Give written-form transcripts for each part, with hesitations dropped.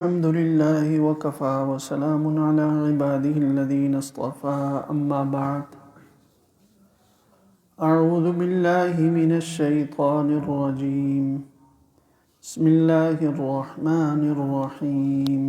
الحمد لله وكفى وسلام على عباده الذين اصطفى أما بعد أعوذ بالله من الشيطان الرجيم بسم الله الرحمن الرحيم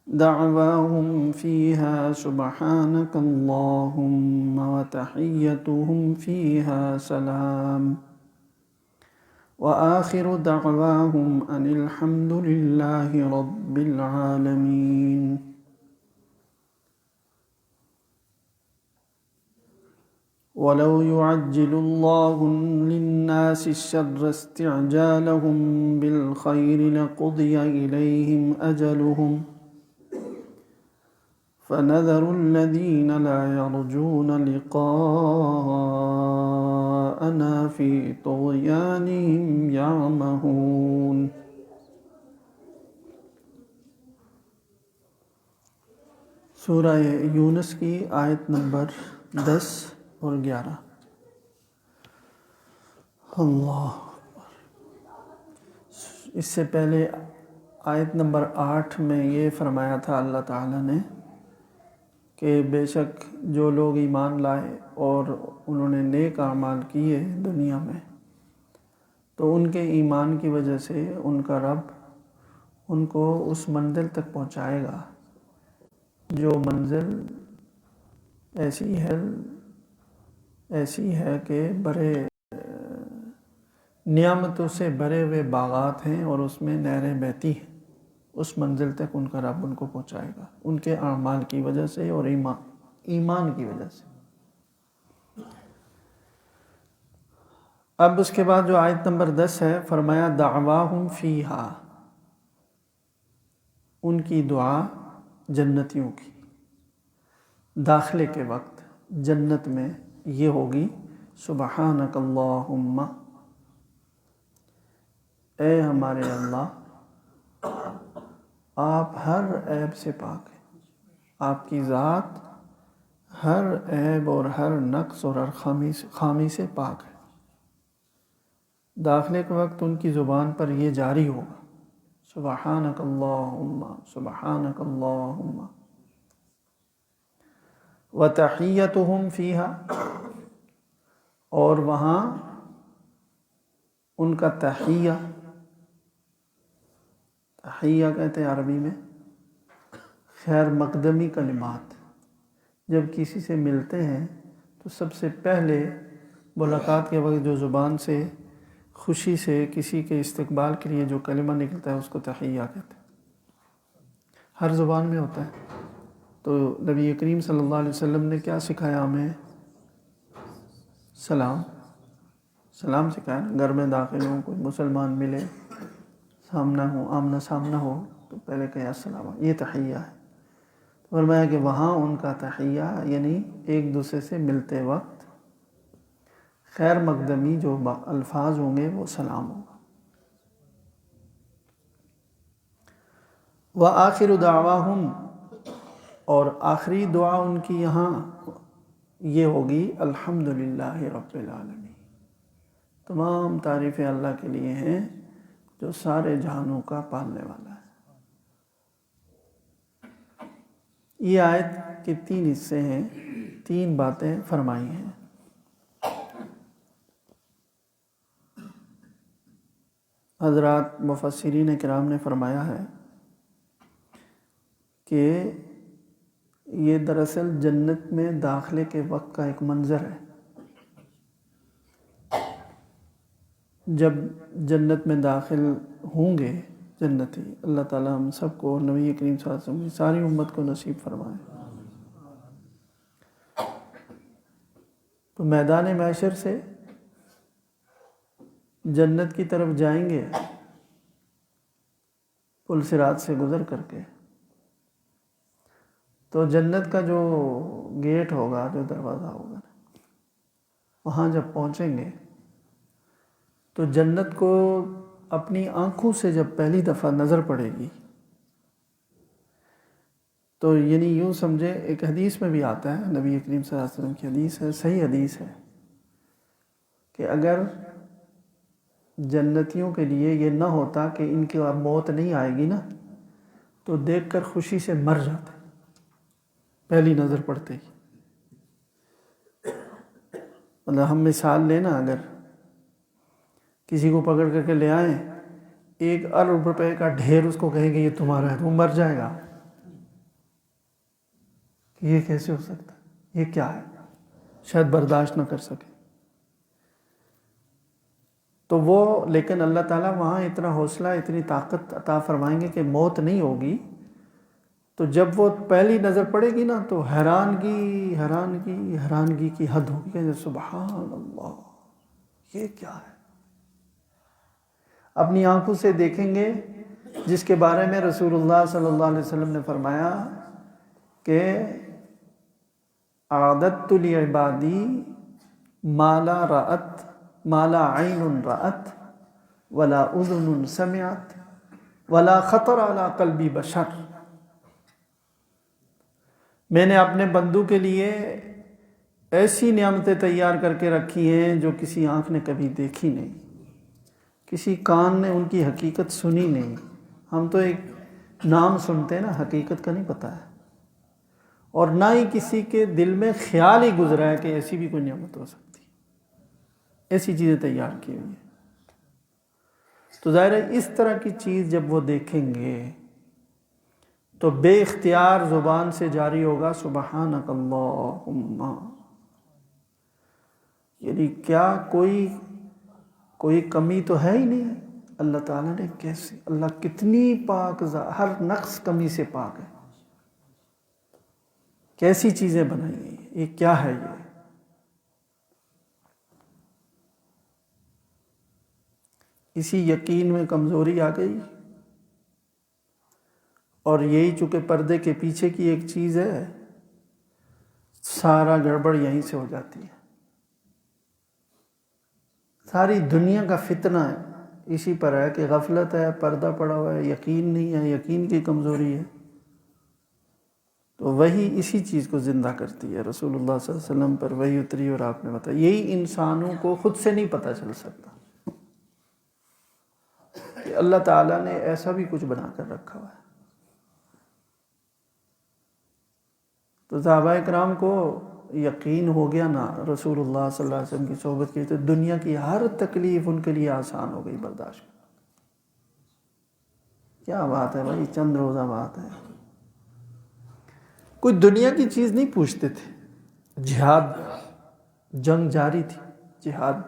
دعواهم فيها سبحانك اللهم وتحيتهم فيها سلام وآخر دعواهم أن الحمد لله رب العالمين. ولو يعجل الله للناس الشر استعجالهم بالخير لقضي إليهم أجلهم فنذر الذين لا يرجون لقاءنا في طغيانهم يعمهون. سورہ یونس کی آیت نمبر 10 اور 11. اللہ اکبر. اس سے پہلے آیت نمبر 8 میں یہ فرمایا تھا اللہ تعالیٰ نے کہ بے شک جو لوگ ایمان لائے اور انہوں نے نیک اعمال کیے دنیا میں تو ان کے ایمان کی وجہ سے ان کا رب ان کو اس منزل تک پہنچائے گا جو منزل ایسی ہے کہ بڑے نعمتوں سے بھرے ہوئے باغات ہیں اور اس میں نہریں بہتی ہیں. اس منزل تک ان کا رب ان کو پہنچائے گا ان کے اعمال کی وجہ سے اور ایمان کی وجہ سے. اب اس کے بعد جو آیت نمبر 10 ہے فرمایا دعواہم فیہا، ان کی دعا جنتیوں کی داخلے کے وقت جنت میں یہ ہوگی سبحانک اللہم، اے ہمارے اللہ آپ ہر عیب سے پاک ہیں، آپ کی ذات ہر عیب اور ہر نقص اور ہر خامی سے پاک ہے. داخلے کے وقت ان کی زبان پر یہ جاری ہوگا سبحانک اللہم سبحانک اللہم. وتحیتہم فیہا، اور وہاں ان کا تحیہ کہتے ہیں عربی میں خیر مقدمی کلمات. جب کسی سے ملتے ہیں تو سب سے پہلے ملاقات کے وقت جو زبان سے خوشی سے کسی کے استقبال کے لیے جو کلمہ نکلتا ہے اس کو تحیہ کہتے ہیں. ہر زبان میں ہوتا ہے. تو نبی کریم صلی اللہ علیہ وسلم نے کیا سکھایا ہمیں؟ سلام سکھایا. گھر میں داخل ہوں کوئی مسلمان ملے آمنا سامنا ہو تو پہلے کہے السلام، یہ تحیہ ہے. فرمایا کہ وہاں ان کا تحیہ یعنی ایک دوسرے سے ملتے وقت خیر مقدمی جو الفاظ ہوں گے وہ سلام ہوگا. وآخر دعواہم، اور آخری دعا ان کی یہاں یہ ہوگی الحمدللہ رب العالمین. تمام تعریفیں اللہ کے لیے ہیں جو سارے جہانوں کا پالنے والا ہے. یہ آیت کے 3 حصے ہیں، 3 باتیں فرمائی ہیں. حضرات مفسرین کرام نے فرمایا ہے کہ یہ دراصل جنت میں داخلے کے وقت کا ایک منظر ہے. جب جنت میں داخل ہوں گے جنتی، اللہ تعالیٰ ہم سب کو نبی کریم صلی اللہ علیہ وسلم کی ساری امت کو نصیب فرمائے. تو میدان محشر سے جنت کی طرف جائیں گے پل صراط سے گزر کر کے. تو جنت کا جو گیٹ ہوگا، جو دروازہ ہوگا، وہاں جب پہنچیں گے تو جنت کو اپنی آنکھوں سے جب پہلی دفعہ نظر پڑے گی تو یعنی یوں سمجھے، ایک حدیث میں بھی آتا ہے، نبی کریم صلی اللہ علیہ وسلم کی حدیث ہے، صحیح حدیث ہے کہ اگر جنتیوں کے لیے یہ نہ ہوتا کہ ان کی اب موت نہیں آئے گی نا تو دیکھ کر خوشی سے مر جاتے پہلی نظر پڑتے ہی. مطلب ہم مثال لینا، اگر کسی کو پکڑ کر کے لے آئیں 1 ارب روپے کا ڈھیر اس کو کہیں گے یہ تمہارا ہے تو وہ مر جائے گا کہ یہ کیسے ہو سکتا ہے، یہ کیا ہے، شاید برداشت نہ کر سکے. تو وہ لیکن اللہ تعالیٰ وہاں اتنا حوصلہ اتنی طاقت عطا فرمائیں گے کہ موت نہیں ہوگی. تو جب وہ پہلی نظر پڑے گی نا تو حیرانگی کی حد ہوگی کہ سبحان اللہ یہ کیا ہے. اپنی آنکھوں سے دیکھیں گے، جس کے بارے میں رسول اللہ صلی اللہ علیہ وسلم نے فرمایا کہ اعددت لعبادی ما لا عین رأت ولا اذن سمعت ولا خطر علی قلب بشر. میں نے اپنے بندوں کے لیے ایسی نعمتیں تیار کر کے رکھی ہیں جو کسی آنکھ نے کبھی دیکھی نہیں، کسی کان نے ان کی حقیقت سنی نہیں. ہم تو ایک نام سنتے ہیں نا، حقیقت کا نہیں پتہ ہے، اور نہ ہی کسی کے دل میں خیال ہی گزرا ہے کہ ایسی بھی کوئی نعمت ہو سکتی. ایسی چیزیں تیار کی ہوئی ہیں. تو ظاہر ہے اس طرح کی چیز جب وہ دیکھیں گے تو بے اختیار زبان سے جاری ہوگا سبحانک اللہم. یعنی کیا کوئی کمی تو ہے ہی نہیں. اللہ تعالیٰ نے کیسے، اللہ کتنی پاک، ہر نقص کمی سے پاک ہے. کیسی چیزیں بنائی ہیں، یہ کیا ہے یہ. اسی یقین میں کمزوری آ گئی، اور یہی چونکہ پردے کے پیچھے کی ایک چیز ہے، سارا گڑبڑ یہیں سے ہو جاتی ہے. ساری دنیا کا فتنہ ہے اسی پر ہے کہ غفلت ہے، پردہ پڑا ہوا ہے، یقین نہیں ہے، یقین کی کمزوری ہے. تو وہی اسی چیز کو زندہ کرتی ہے. رسول اللہ صلی اللہ علیہ وسلم پر وہی اتری اور آپ نے بتایا. یہی انسانوں کو خود سے نہیں پتہ چل سکتا کہ اللہ تعالیٰ نے ایسا بھی کچھ بنا کر رکھا ہوا ہے. تو صحابہ کرام کو یقین ہو گیا نا رسول اللہ صلی اللہ علیہ وسلم کی صحبت کی، تو دنیا کی ہر تکلیف ان کے لیے آسان ہو گئی برداشت. کیا بات ہے بھائی، چند روزہ بات ہے. کوئی دنیا کی چیز نہیں پوچھتے تھے. جہاد، جنگ جاری تھی، جہاد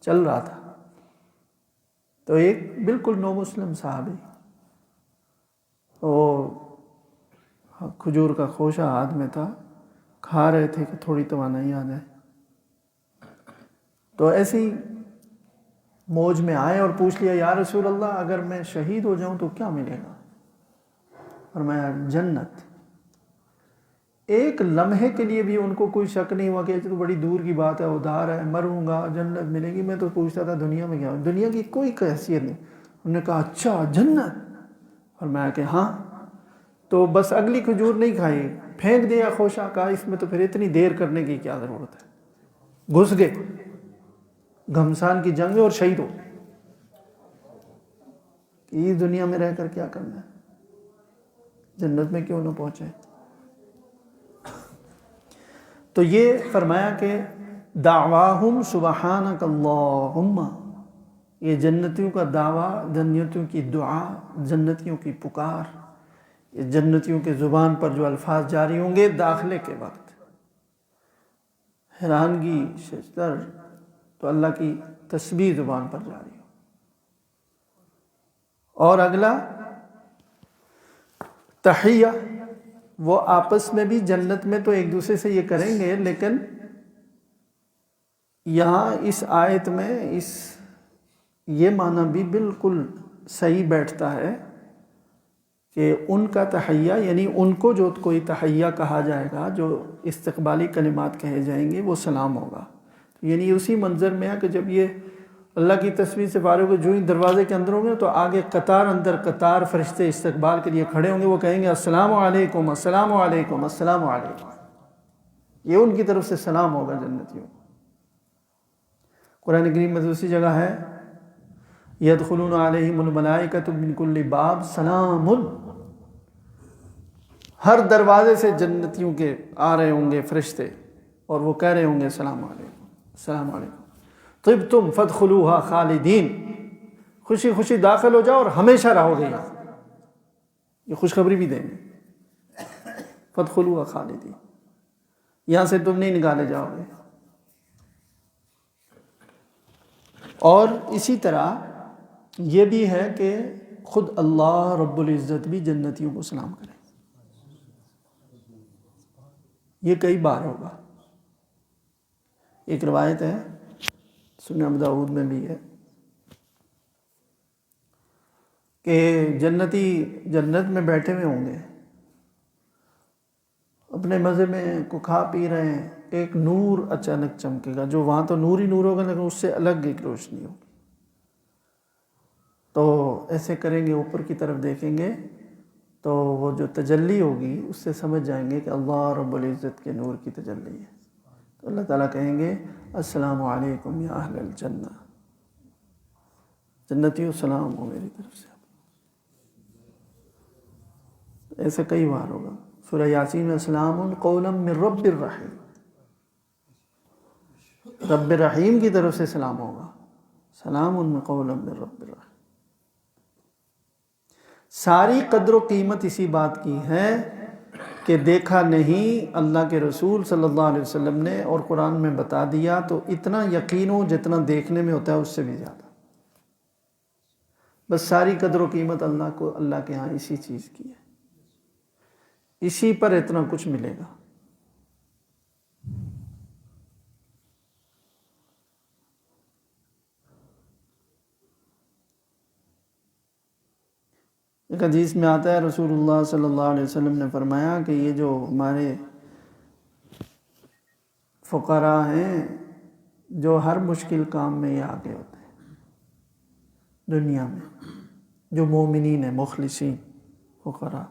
چل رہا تھا. تو ایک بالکل نو مسلم صحابی، وہ کھجور کا خوشہ ہاتھ میں تھا، کھا رہے تھے کہ تھوڑی توانائی آ جائے. تو ایسی موج میں آئے اور پوچھ لیا یا رسول اللہ اگر میں شہید ہو جاؤں تو کیا ملے گا؟ فرمایا جنت. ایک لمحے کے لیے بھی ان کو کوئی شک نہیں ہوا کہ تو بڑی دور کی بات ہے، ادھار ہے، مروں گا جنت ملے گی. میں تو پوچھتا تھا دنیا میں کیا، دنیا کی کوئی حیثیت نہیں. انہوں نے کہا اچھا جنت. فرمایا کہ ہاں. تو بس اگلی کھجور نہیں کھائی، پھینک دیا خوشہ. کہا اس میں تو پھر اتنی دیر کرنے کی کیا ضرورت ہے. گھس گئے، گھمسان کی جنگ اور شہید ہو. اس دنیا میں رہ کر کیا کرنا ہے، جنت میں کیوں نہ پہنچے. تو یہ فرمایا کہ دعواہم سبحانک اللہم، یہ جنتیوں کا دعویٰ، جنتیوں کی دعا، جنتیوں کی پکار، یہ جنتیوں کے زبان پر جو الفاظ جاری ہوں گے داخلے کے وقت، حیرانگی شجر، تو اللہ کی تسبیح زبان پر جاری ہو. اور اگلا تحیہ، وہ آپس میں بھی جنت میں تو ایک دوسرے سے یہ کریں گے، لیکن یہاں اس آیت میں یہ معنی بھی بالکل صحیح بیٹھتا ہے کہ ان کا تحیہ، یعنی ان کو جو کوئی تحیہ کہا جائے گا، جو استقبالی کلمات کہے جائیں گے، وہ سلام ہوگا. یعنی اسی منظر میں ہے کہ جب یہ اللہ کی تصویر سے فارغ ہو جو ہی دروازے کے اندر ہوں گے تو آگے قطار اندر قطار فرشتے استقبال کے لیے کھڑے ہوں گے. وہ کہیں گے السلام علیکم، السلام علیکم، السلام علیکم. یہ ان کی طرف سے سلام ہوگا جنتیوں. قرآن کریم میں دوسری جگہ ہے یدخلون علیہم الملائکۃ من کل باب سلام، ہر دروازے سے جنتیوں کے آ رہے ہوں گے فرشتے اور وہ کہہ رہے ہوں گے السلام علیکم السلام علیکم، طبتم فادخلوها خالدین، خوشی خوشی داخل ہو جاؤ اور ہمیشہ رہو گے یہاں، یہ خوشخبری بھی دیں گے، فادخلوها خالدین، یہاں سے تم نہیں نکالے جاؤ گے۔ اور اسی طرح یہ بھی ہے کہ خود اللہ رب العزت بھی جنتیوں کو سلام کرے، یہ کئی بار ہوگا۔ ایک روایت ہے سنن ابو داؤد میں بھی ہے کہ جنتی جنت میں بیٹھے ہوئے ہوں گے، اپنے مزے میں کو کھا پی رہے ہیں، ایک نور اچانک چمکے گا، جو وہاں تو نور ہی نور ہوگا لیکن اس سے الگ ایک روشنی ہوگی، تو ایسے کریں گے اوپر کی طرف دیکھیں گے تو وہ جو تجلی ہوگی اس سے سمجھ جائیں گے کہ اللہ رب العزت کے نور کی تجلی ہے، تو اللہ تعالیٰ کہیں گے السلام علیکم یا اہل الجنہ، جنتیوں سلام ہو میری طرف سے۔ ایسے کئی بار ہوگا۔ سورہ یاسین میں سلام قولا من رب الرحیم، رب الرحیم کی طرف سے سلام ہوگا، سلام قولا من رب الرحیم۔ ساری قدر و قیمت اسی بات کی ہے کہ دیکھا نہیں اللہ کے رسول صلی اللہ علیہ وسلم نے اور قرآن میں بتا دیا، تو اتنا یقین ہو جتنا دیکھنے میں ہوتا ہے اس سے بھی زیادہ، بس ساری قدر و قیمت اللہ کو، اللہ کے ہاں اسی چیز کی ہے، اسی پر اتنا کچھ ملے گا۔ ایک حدیث میں آتا ہے رسول اللہ صلی اللہ علیہ وسلم نے فرمایا کہ یہ جو ہمارے فقراء ہیں جو ہر مشکل کام میں یہ آگے ہوتے ہیں دنیا میں، جو مومنین ہیں مخلصین فقراء،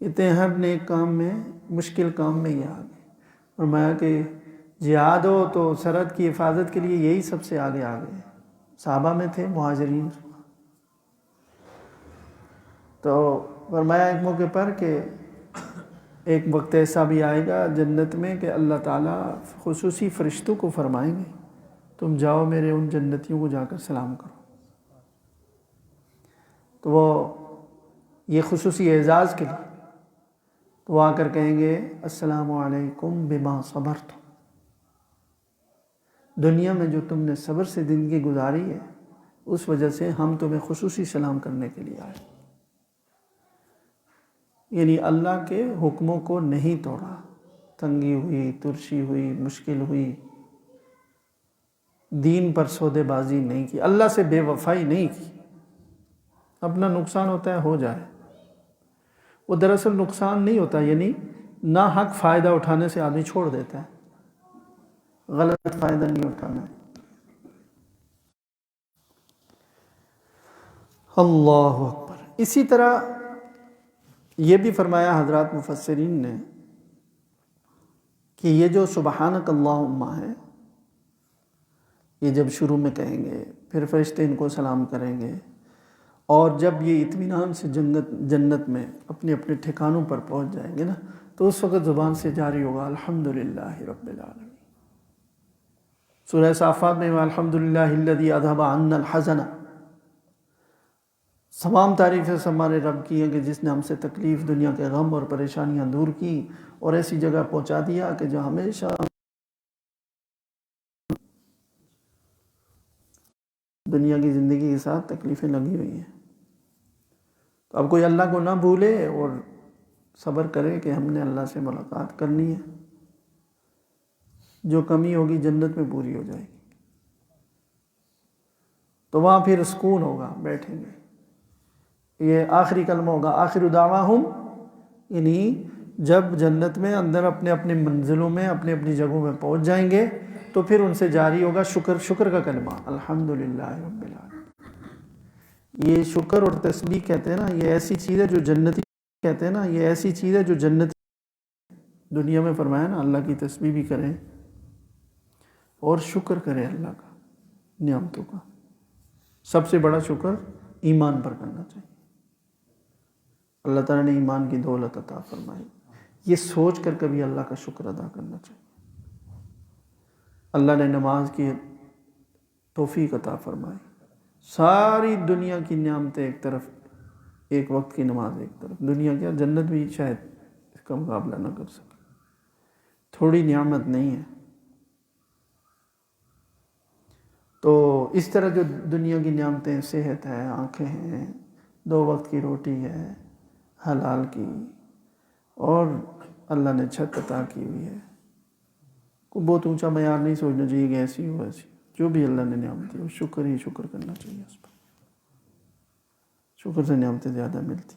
کہتے ہیں ہر نیک کام میں، مشکل کام میں یہ آگے، فرمایا کہ جہاد ہو تو سرحد کی حفاظت کے لیے یہی سب سے آگے آگے، صحابہ میں تھے مہاجرین، تو فرمایا ایک موقع پر کہ ایک وقت ایسا بھی آئے گا جنت میں کہ اللہ تعالیٰ خصوصی فرشتوں کو فرمائیں گے تم جاؤ میرے ان جنتیوں کو جا کر سلام کرو، تو وہ یہ خصوصی اعزاز کے لیے، تو وہ آ کر کہیں گے السلام علیکم بما صبرتم، دنیا میں جو تم نے صبر سے زندگی گزاری ہے اس وجہ سے ہم تمہیں خصوصی سلام کرنے کے لیے آئے، یعنی اللہ کے حکموں کو نہیں توڑا، تنگی ہوئی، ترشی ہوئی، مشکل ہوئی، دین پر سودے بازی نہیں کی، اللہ سے بے وفائی نہیں کی، اپنا نقصان ہوتا ہے ہو جائے، وہ دراصل نقصان نہیں ہوتا، یعنی ناحق فائدہ اٹھانے سے آدمی چھوڑ دیتا ہے، غلط فائدہ نہیں اٹھانا ہے۔ اللہ اکبر۔ اسی طرح یہ بھی فرمایا حضرات مفسرین نے کہ یہ جو سبحانک اللہم ہے، یہ جب شروع میں کہیں گے پھر فرشتے ان کو سلام کریں گے، اور جب یہ اطمینان سے جنت میں اپنے اپنے ٹھکانوں پر پہنچ جائیں گے نا، تو اس وقت زبان سے جاری ہوگا الحمدللہ رب العالمین۔ سورہ صافات میں الحمدللہ الذی اذھب عنا الحزن، تمام تعریفیں ہمارے رب کی ہیں کہ جس نے ہم سے تکلیف، دنیا کے غم اور پریشانیاں دور کی اور ایسی جگہ پہنچا دیا کہ جو ہمیشہ دنیا کی زندگی کے ساتھ تکلیفیں لگی ہوئی ہیں۔ تو اب کوئی اللہ کو نہ بھولے اور صبر کرے کہ ہم نے اللہ سے ملاقات کرنی ہے، جو کمی ہوگی جنت میں پوری ہو جائے گی، تو وہاں پھر سکون ہوگا، بیٹھیں گے، یہ آخری کلمہ ہوگا آخر دعواہم، یعنی جب جنت میں اندر اپنے اپنے منزلوں میں اپنی اپنی جگہوں میں پہنچ جائیں گے تو پھر ان سے جاری ہوگا شکر کا کلمہ الحمدللہ رب العالمین۔ یہ شکر اور تسبیح کہتے ہیں نا، یہ ایسی چیز ہے جو جنتی کہتے ہیں نا، یہ ایسی چیز ہے جو جنتی دنیا میں فرمایا نا اللہ کی تسبیح بھی کریں اور شکر کریں اللہ کا نعمتوں کا۔ سب سے بڑا شکر ایمان پر کرنا چاہیے. اللہ تعالیٰ نے ایمان کی دولت عطا فرمائی، یہ سوچ کر کبھی اللہ کا شکر ادا کرنا چاہیے. اللہ نے نماز کی توفیق عطا فرمائی، ساری دنیا کی نعمتیں ایک طرف، ایک وقت کی نماز ایک طرف، دنیا کیا جنت بھی شاید اس کا مقابلہ نہ کر سکے. تھوڑی نعمت نہیں ہے. تو اس طرح جو دنیا کی نعمتیں، صحت ہے، آنکھیں ہیں، 2 وقت کی روٹی ہے حلال کی، اور اللہ نے چھت عطا کی ہوئی ہے. کو بہت اونچا معیار نہیں سوچنا چاہیے کہ ایسی ہو ایسی، جو بھی اللہ نے نعمت دی وہ شکر ہی شکر کرنا چاہیے اس پر. شکر سے نعمتیں زیادہ ملتی.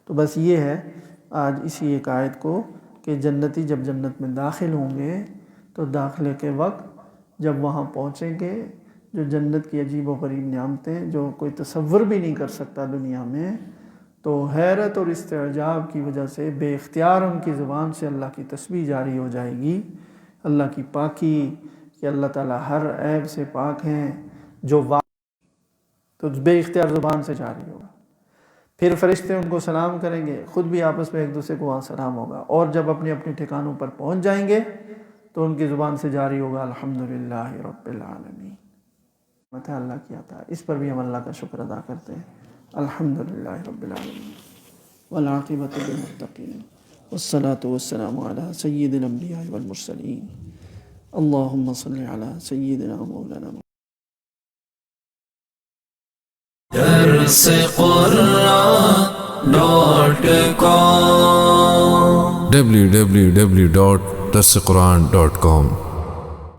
تو بس یہ ہے آج اسی ایک آیت کو کہ جنتی جب جنت میں داخل ہوں گے تو داخلے کے وقت جب وہاں پہنچیں گے، جو جنت کی عجیب و غریب نعمتیں جو کوئی تصور بھی نہیں کر سکتا دنیا میں، تو حیرت اور استعجاب کی وجہ سے بے اختیار ان کی زبان سے اللہ کی تسبیح جاری ہو جائے گی، اللہ کی پاکی کہ اللہ تعالیٰ ہر عیب سے پاک ہیں جو تو بے اختیار زبان سے جاری ہوگا. پھر فرشتے ان کو سلام کریں گے، خود بھی آپس میں ایک دوسرے کو وہاں سلام ہوگا، اور جب اپنے اپنے ٹھکانوں پر پہنچ جائیں گے تو ان کی زبان سے جاری ہوگا الحمدللہ رب العالمین. متى اللہ کی عطا ہے، اس پر بھی ہم اللہ کا شکر ادا کرتے ہیں. الحمدللہ رب العالمین والعاقبۃ للمتقین والصلاة والسلام علی سید الانبیاء والمرسلین. اللہم صل علی سیدنا مولانا درس قرآن .com www.درسقرآن.com